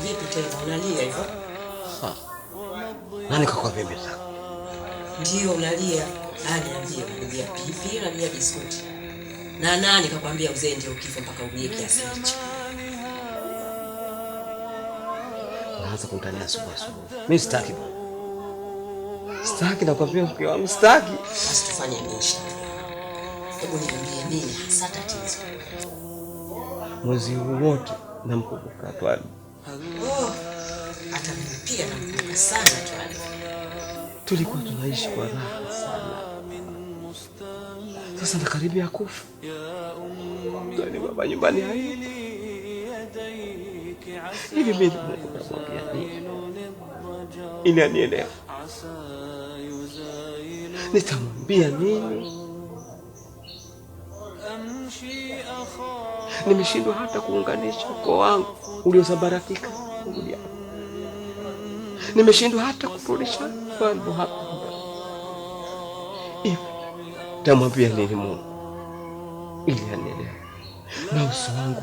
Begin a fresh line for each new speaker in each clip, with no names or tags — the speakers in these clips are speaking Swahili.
Vipi tena unalia hivyo?
Nani kakwambia mimi sasa?
Ndio unalia. Niambie, unalia pipi, unalia biskuti. Na nani kakwambia uzee ndio kifo mpaka ulie kiasi hicho?
Unaanza kunitania asubuhi. Mimi sitaki bwana. Sitaki nakwambia mke wangu sitaki.
Basi tufanye maisha. Hebu niambie nini hasa tatizo?
Mwezi wote namkumbuka Twali.
Hata mimi pia namkumbuka sana Twali.
Tulikuwa tunaishi kwa raha sana. Sasa nakaribia kufa. Twali baba nyumbani hayupo. Hivi mimi namwambia nini? Ili anielewe. Nitamwambia nini? Nimeshindwa hata kuunganisha ukoo wangu uliosambaratika. Nimeshindwa hata kurudisha mambo hapa. Hivi nitamwambia nini Mungu ili anielewe? Na uso wangu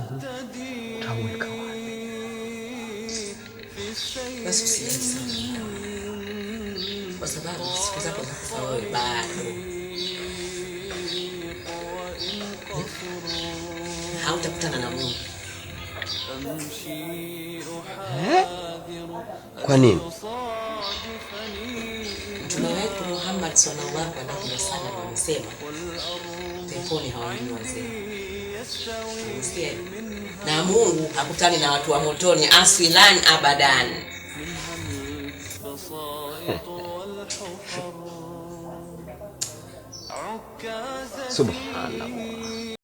utaweka wapi?
Basi usijali sana. Kwa sababu siku zako za kufa wewe bado. Hautakutana na Mungu.
Kwa nini?
Mtume wetu Muhammad sallallahu alaihi wasallam amesema peponi hawaingii wazee. Na Mungu hakutani na watu wa motoni aslan abadan.
Subhanallah.